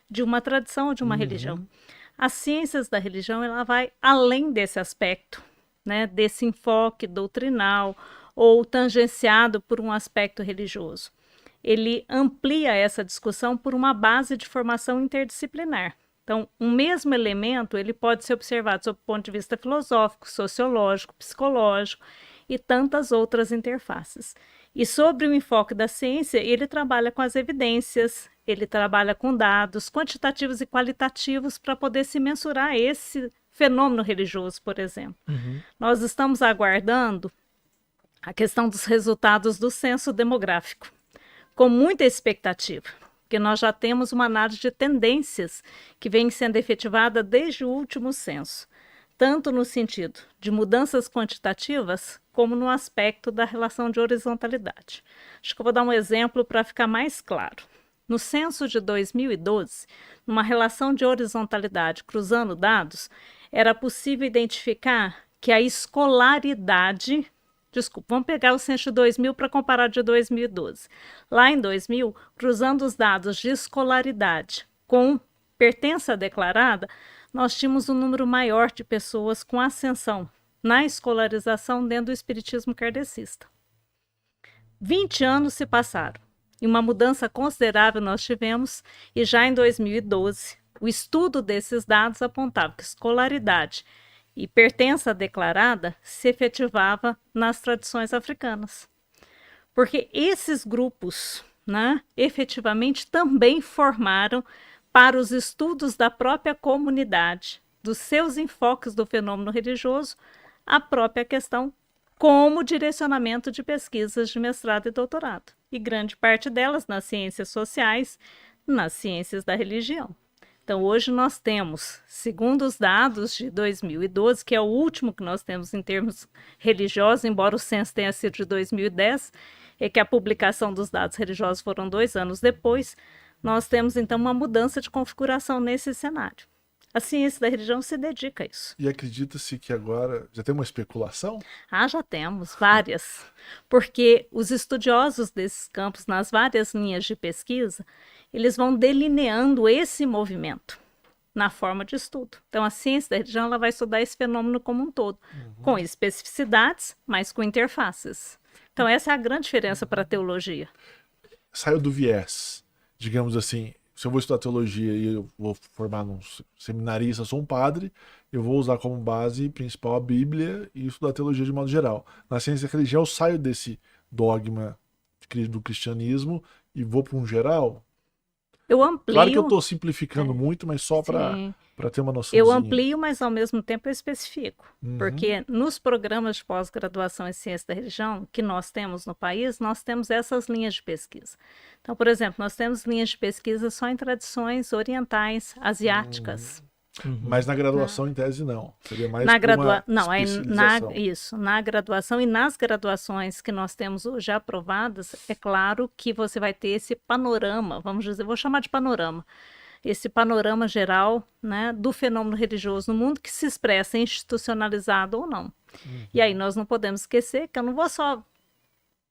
de uma tradição ou de uma religião. As ciências da religião, ela vai além desse aspecto, né, desse enfoque doutrinal ou tangenciado por um aspecto religioso. Ele amplia essa discussão por uma base de formação interdisciplinar. Então, um mesmo elemento ele pode ser observado sob o ponto de vista filosófico, sociológico, psicológico e tantas outras interfaces. E sobre o enfoque da ciência, ele trabalha com as evidências, ele trabalha com dados quantitativos e qualitativos para poder se mensurar esse fenômeno religioso, por exemplo. Nós estamos aguardando a questão dos resultados do censo demográfico, com muita expectativa, porque nós já temos uma análise de tendências que vem sendo efetivada desde o último censo, tanto no sentido de mudanças quantitativas, como no aspecto da relação de horizontalidade. Acho que eu vou dar um exemplo para ficar mais claro. No censo de 2012, numa relação de horizontalidade cruzando dados, era possível identificar que a escolaridade... Desculpa, vamos pegar o censo de 2000 para comparar de 2012. Lá em 2000, cruzando os dados de escolaridade com pertença declarada, nós tínhamos um número maior de pessoas com ascensão na escolarização dentro do espiritismo kardecista. 20 anos se passaram e uma mudança considerável nós tivemos, e já em 2012, o estudo desses dados apontava que escolaridade e pertença declarada se efetivava nas tradições africanas. Porque esses grupos, né, efetivamente também formaram para os estudos da própria comunidade, dos seus enfoques do fenômeno religioso, a própria questão como direcionamento de pesquisas de mestrado e doutorado. E grande parte delas nas ciências sociais, nas ciências da religião. Então, hoje nós temos, segundo os dados de 2012, que é o último que nós temos em termos religiosos, embora o censo tenha sido de 2010, é que a publicação dos dados religiosos foram 2 anos depois, nós temos, então, uma mudança de configuração nesse cenário. A ciência da religião se dedica a isso. E acredita-se que agora já tem uma especulação? Ah, já temos várias, porque os estudiosos desses campos, nas várias linhas de pesquisa, eles vão delineando esse movimento na forma de estudo. Então, a ciência da religião ela vai estudar esse fenômeno como um todo, com especificidades, mas com interfaces. Então, essa é a grande diferença para a teologia. Saiu do viés, digamos assim, se eu vou estudar teologia e eu vou formar um seminarista, sou um padre, eu vou usar como base principal a Bíblia e estudar teologia de modo geral. Na ciência da religião eu saio desse dogma do cristianismo e vou para um geral. Eu amplio... Claro que eu estou simplificando muito, mas só para ter uma noçãozinha. Eu amplio, mas ao mesmo tempo eu especifico. Porque nos programas de pós-graduação em ciência da religião que nós temos no país, nós temos essas linhas de pesquisa. Então, por exemplo, nós temos linhas de pesquisa só em tradições orientais, asiáticas. Mas na graduação, em tese, não. Seria mais uma especialização. Isso, na graduação e nas graduações que nós temos hoje aprovadas, é claro que você vai ter esse panorama, vamos dizer, vou chamar de panorama, esse panorama geral, né, do fenômeno religioso no mundo que se expressa institucionalizado ou não. E aí nós não podemos esquecer que eu não vou só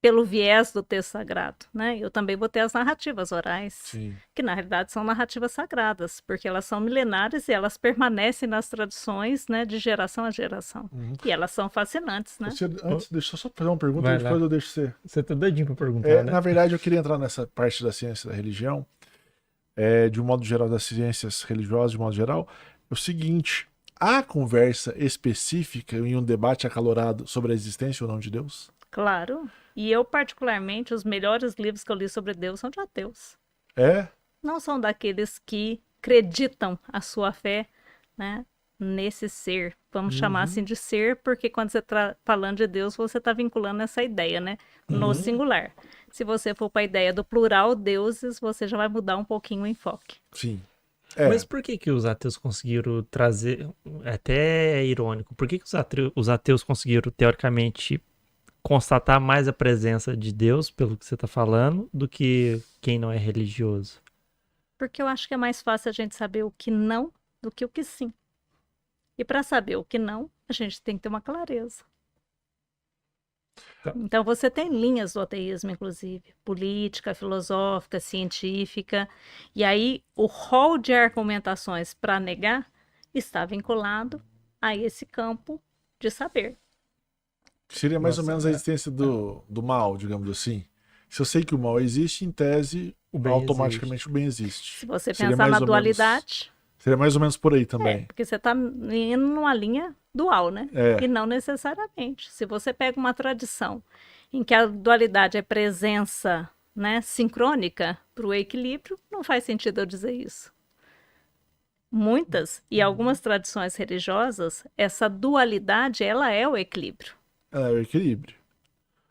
pelo viés do texto sagrado, né? Eu também vou ter as narrativas orais, que na realidade são narrativas sagradas, porque elas são milenares e elas permanecem nas tradições, né, de geração a geração. E elas são fascinantes, né? Antes, deixa eu só fazer uma pergunta, depois eu deixo você. Você tá doidinho pra perguntar, né? Na verdade, eu queria entrar nessa parte da ciência da religião, de um modo geral, das ciências religiosas, de um modo geral, é o seguinte: há conversa específica em um debate acalorado sobre a existência ou não de Deus? Claro. E eu, particularmente, os melhores livros que eu li sobre Deus são de ateus. É? Não são daqueles que acreditam a sua fé, né, nesse ser. Vamos chamar assim de ser, porque quando você está falando de Deus, você está vinculando essa ideia, né, no singular. Se você for para a ideia do plural, deuses, você já vai mudar um pouquinho o enfoque. Sim. Mas por que os ateus conseguiram trazer... Até é irônico. Por que os ateus conseguiram, teoricamente, constatar mais a presença de Deus, pelo que você está falando, do que quem não é religioso? Porque eu acho que é mais fácil a gente saber o que não do que o que sim. E para saber o que não, a gente tem que ter uma clareza. Então você tem linhas do ateísmo, inclusive, política, filosófica, científica, e aí o rol de argumentações para negar está vinculado a esse campo de saber. Seria mais ou Nossa, menos a existência do mal, digamos assim. Se eu sei que o mal existe, em tese, O bem automaticamente o bem existe. Se você Seria pensar mais na ou menos- dualidade, Seria mais ou menos por aí também. porque você está indo numa linha dual, né? É. E não necessariamente. Se você pega uma tradição em que a dualidade é presença, né, sincrônica para o equilíbrio, não faz sentido eu dizer isso. Muitas e algumas tradições religiosas, essa dualidade, ela é o equilíbrio. É o equilíbrio.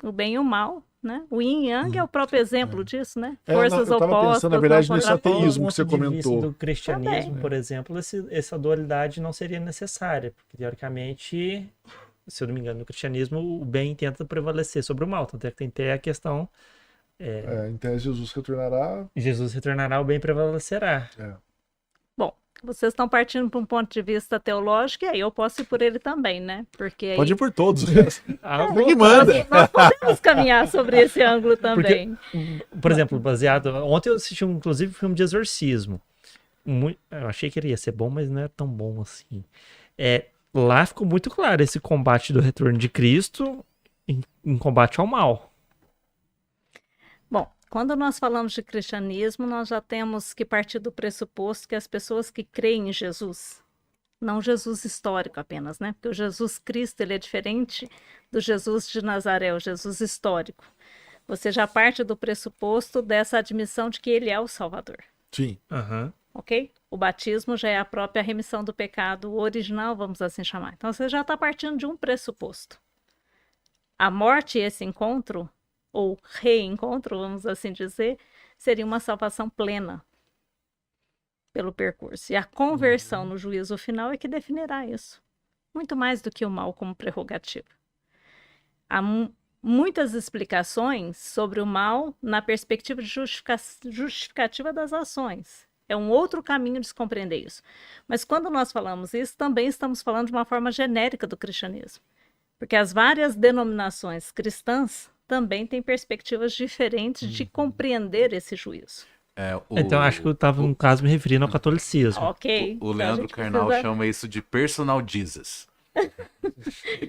O bem e o mal, né? O yin e yang é o próprio exemplo disso, né? É, Forças eu tava opostas, pensando, na verdade, não nesse contrapostas. ateísmo que você ponto de vista comentou. do cristianismo, Também. por exemplo, essa dualidade não seria necessária, porque teoricamente, se eu não me engano, no cristianismo o bem tenta prevalecer sobre o mal, tanto é que tem até a questão Em tese, Jesus retornará. Jesus retornará, o bem prevalecerá. Bom, vocês estão partindo para um ponto de vista teológico, e aí eu posso ir por ele também, né? Porque aí Pode ir por todos. Ah, Você que manda. nós podemos caminhar sobre esse ângulo também. Por exemplo, baseado. Ontem eu assisti, inclusive, um filme de exorcismo. Eu achei que ele ia ser bom, mas não é tão bom assim. Lá ficou muito claro esse combate do retorno de Cristo em combate ao mal. Bom, quando nós falamos de cristianismo, nós já temos que partir do pressuposto que as pessoas que creem em Jesus, não Jesus histórico apenas, né? Porque o Jesus Cristo, ele é diferente do Jesus de Nazaré, o Jesus histórico. Você já parte do pressuposto dessa admissão de que ele é o Salvador, Sim. Aham. ok? O batismo já é a própria remissão do pecado original, vamos assim chamar. Então você já está partindo de um pressuposto. A morte e esse encontro, ou reencontro, vamos assim dizer, seria uma salvação plena pelo percurso. E a conversão no juízo final é que definirá isso. Muito mais do que o mal como prerrogativa. Há muitas explicações sobre o mal na perspectiva de justificativa das ações. É um outro caminho de se compreender isso. Mas quando nós falamos isso, também estamos falando de uma forma genérica do cristianismo. Porque as várias denominações cristãs também têm perspectivas diferentes de compreender esse juízo. Então acho que eu estava, no caso, me referindo ao catolicismo. Ok. O então a Leandro gente Carnal precisa- chama isso de personal Jesus.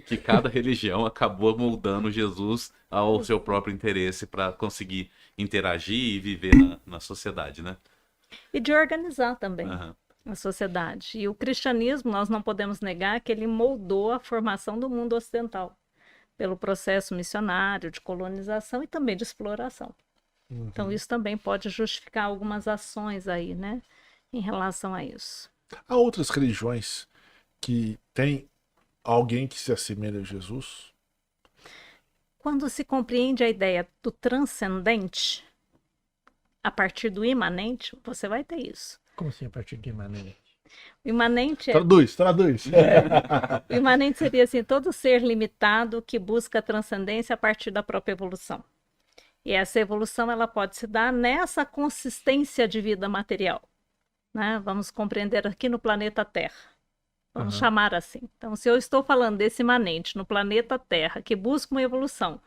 Que cada religião acabou moldando Jesus ao seu próprio interesse para conseguir interagir e viver na sociedade, né? E de organizar também Aham. a sociedade. E o cristianismo, nós não podemos negar que ele moldou a formação do mundo ocidental pelo processo missionário, de colonização e também de exploração. Então isso também pode justificar algumas ações aí, né, em relação a isso. Há outras religiões que têm alguém que se assemelha a Jesus? Quando se compreende a ideia do transcendente, a partir do imanente, você vai ter isso. Como assim, a partir de imanente? O imanente, Traduz. o imanente seria assim, todo ser limitado que busca a transcendência a partir da própria evolução. E essa evolução ela pode se dar nessa consistência de vida material, né? Vamos compreender aqui no planeta Terra. Vamos chamar assim. Então, se eu estou falando desse imanente no planeta Terra, que busca uma evolução,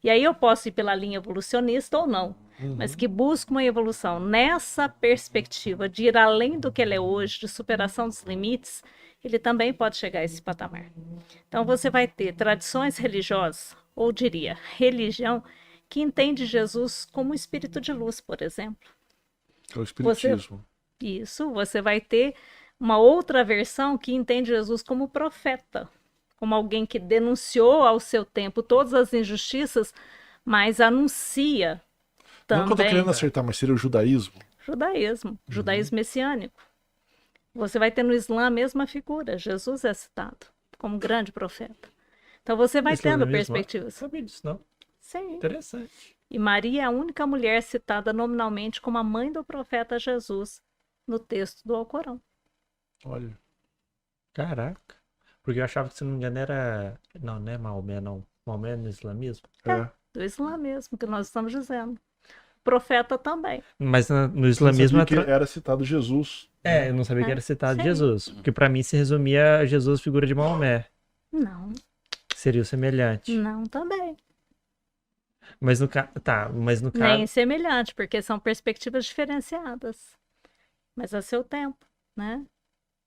e aí eu posso ir pela linha evolucionista ou não, mas que busca uma evolução nessa perspectiva de ir além do que ele é hoje, de superação dos limites, ele também pode chegar a esse patamar. Então, você vai ter tradições religiosas, ou diria, religião, que entende Jesus como um espírito de luz, por exemplo. É o espiritismo. Isso, você vai ter uma outra versão que entende Jesus como profeta, como alguém que denunciou ao seu tempo todas as injustiças, mas anuncia Não que eu tô também querendo acertar, mas seria o judaísmo. judaísmo messiânico. Você vai ter no Islã a mesma figura, Jesus é citado como grande profeta. Então você vai tendo perspectivas. Não sabia disso, não. Sim. Interessante. E Maria é a única mulher citada nominalmente como a mãe do profeta Jesus no texto do Alcorão. Olha. Caraca. Porque eu achava que, se não me engano, era... Não é Maomé, não. Maomé é no islamismo. É. Do Islã mesmo, que nós estamos dizendo. Profeta também. Mas no Eu islamismo... sabia que era citado Jesus. Eu não sabia que era citado Sim. Jesus. Porque pra mim se resumia a Jesus figura de Maomé. Não, Que seria o semelhante. não também. Mas no caso. Tá, mas no caso. Nem semelhante, porque são perspectivas diferenciadas. Mas a seu tempo, né?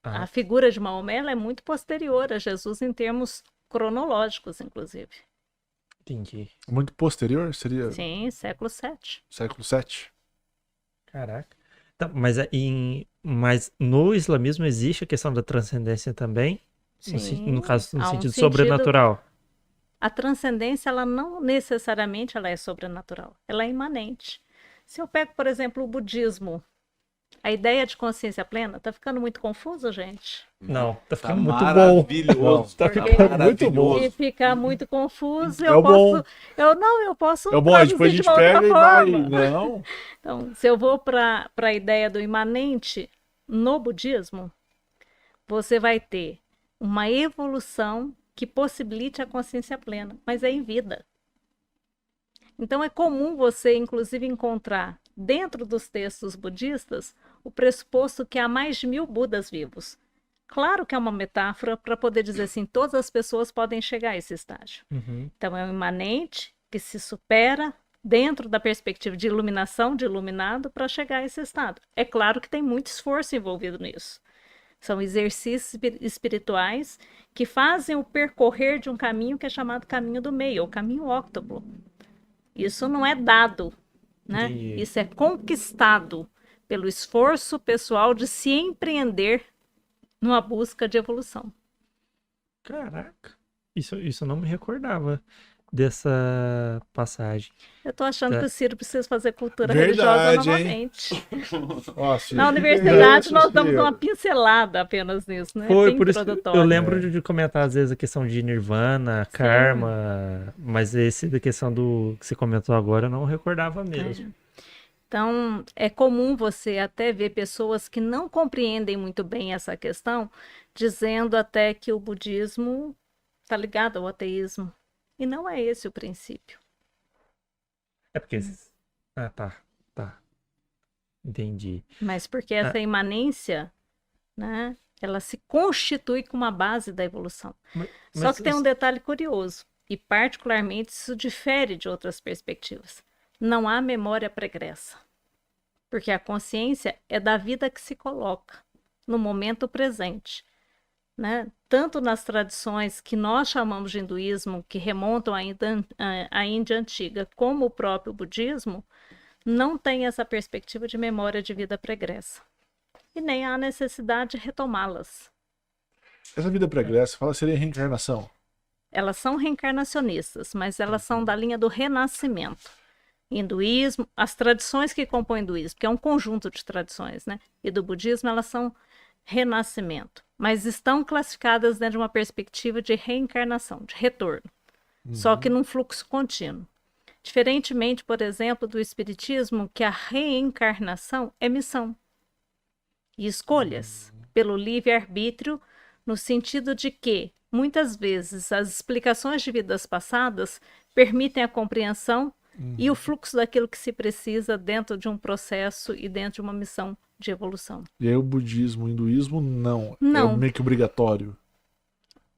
Ah, A figura de Maomé ela é muito posterior a Jesus em termos cronológicos, inclusive. entendi. Muito posterior, seria Sim, século VII. século VII. Caraca. Tá, mas no islamismo existe a questão da transcendência também? Sim, No caso, no há um sentido sentido. sobrenatural. A transcendência, ela não necessariamente ela é sobrenatural, ela é imanente. Se eu pego, por exemplo, o budismo, a ideia de consciência plena, tá ficando muito confuso, gente? Não, tá Tá ficando muito bom. maravilhoso. Tá Porque ficando muito bom. se ficar muito confuso, É eu bom. posso, eu posso É bom, aí depois a traduzir de gente uma outra pega e vai. forma. Não. Então, se eu vou para a ideia do imanente no budismo, você vai ter uma evolução que possibilite a consciência plena, mas é em vida. Então é comum você, inclusive, encontrar dentro dos textos budistas o pressuposto que há mais de 1000 Budas vivos. Claro que é uma metáfora para poder dizer assim, todas as pessoas podem chegar a esse estágio. Uhum. Então é um imanente que se supera dentro da perspectiva de iluminação, de iluminado, para chegar a esse estado. É claro que tem muito esforço envolvido nisso. São exercícios espirituais que fazem o percorrer de um caminho que é chamado caminho do meio, ou caminho óctuplo. Isso não é dado, né? Entendi. Isso é conquistado pelo esforço pessoal de se empreender numa busca de evolução. Caraca. Isso eu não me recordava dessa passagem. Eu tô achando Tá. que o Ciro precisa fazer cultura Verdade, religiosa hein? novamente. Nossa, Na que universidade isso, nós damos Ciro. uma pincelada apenas nisso, né? Foi Bem por isso que eu introdutório. lembro de comentar às vezes a questão de Nirvana, Karma, mas esse da questão do que você comentou agora eu não recordava mesmo. Então, é comum você até ver pessoas que não compreendem muito bem essa questão, dizendo até que o budismo está ligado ao ateísmo. E não é esse o princípio. É porque. Ah, tá. Entendi. Mas porque essa imanência, né, ela se constitui como a base da evolução. Só que tem um detalhe curioso, e particularmente isso difere de outras perspectivas. Não há memória pregressa. Porque a consciência é da vida que se coloca no momento presente. Né? Tanto nas tradições que nós chamamos de hinduísmo, que remontam à Índia antiga, como o próprio budismo, não tem essa perspectiva de memória de vida pregressa. E nem há necessidade de retomá-las. Essa vida pregressa, fala seria reencarnação. Elas são reencarnacionistas, mas elas são da linha do renascimento. Hinduísmo, as tradições que compõem o hinduísmo, que é um conjunto de tradições, né? E do budismo, elas são renascimento, mas estão classificadas dentro de uma perspectiva de reencarnação, de retorno, só que num fluxo contínuo. Diferentemente, por exemplo, do espiritismo, que a reencarnação é missão e escolhas pelo livre-arbítrio, no sentido de que, muitas vezes, as explicações de vidas passadas permitem a compreensão e o fluxo daquilo que se precisa dentro de um processo e dentro de uma missão de evolução. E aí o budismo, o hinduísmo, não. Não. É meio que obrigatório.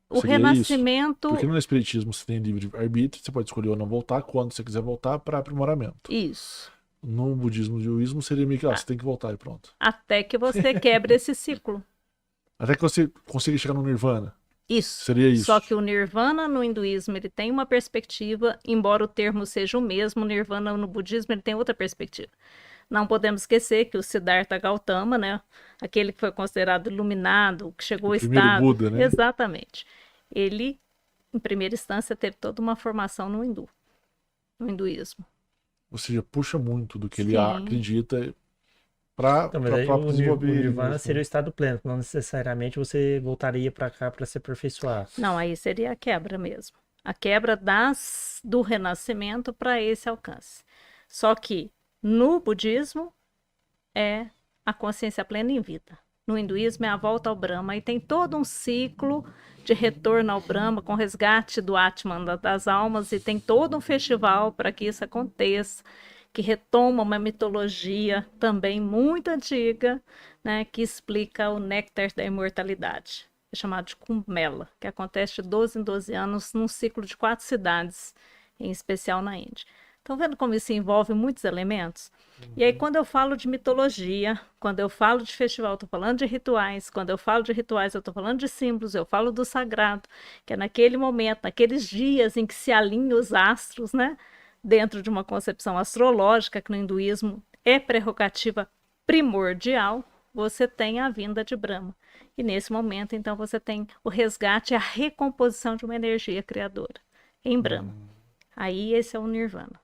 O Seria renascimento... Porque no espiritismo você tem livre-arbítrio, você pode escolher ou não voltar quando você quiser voltar para aprimoramento. Isso. No budismo e hinduísmo seria meio que, você tem que voltar e pronto. Até que você quebre esse ciclo. Até que você consiga chegar no nirvana. Isso. Seria isso. Só que o nirvana no hinduísmo ele tem uma perspectiva, embora o termo seja o mesmo, o nirvana no budismo ele tem outra perspectiva. Não podemos esquecer que o Siddhartha Gautama, né, aquele que foi considerado iluminado, que chegou ao primeiro estado... Buda, né? Exatamente. Ele, em primeira instância, teve toda uma formação no hinduísmo. Ou seja, puxa muito do que ele Sim. acredita para Então, mas aí o desenvolver ele Nirvana mesmo. seria o estado pleno, não necessariamente você voltaria para cá para se aperfeiçoar. Não, aí seria a quebra mesmo. A quebra do renascimento para esse alcance. Só que no budismo é a consciência plena em vida. No hinduísmo é a volta ao Brahma. E tem todo um ciclo de retorno ao Brahma com resgate do Atman, das almas. E tem todo um festival para que isso aconteça, que retoma uma mitologia também muito antiga, né, que explica o néctar da imortalidade. É chamado de Kumbh Mela, que acontece de 12 em 12 anos num ciclo de 4 cidades, em especial na Índia. Estão vendo como isso envolve muitos elementos? E aí, quando eu falo de mitologia, quando eu falo de festival, eu estou falando de rituais. Quando eu falo de rituais, eu estou falando de símbolos, eu falo do sagrado, que é naquele momento, naqueles dias em que se alinham os astros, né? Dentro de uma concepção astrológica, que no hinduísmo é prerrogativa primordial, você tem a vinda de Brahma. E nesse momento, então, você tem o resgate e a recomposição de uma energia criadora em Brahma. Aí esse é o Nirvana.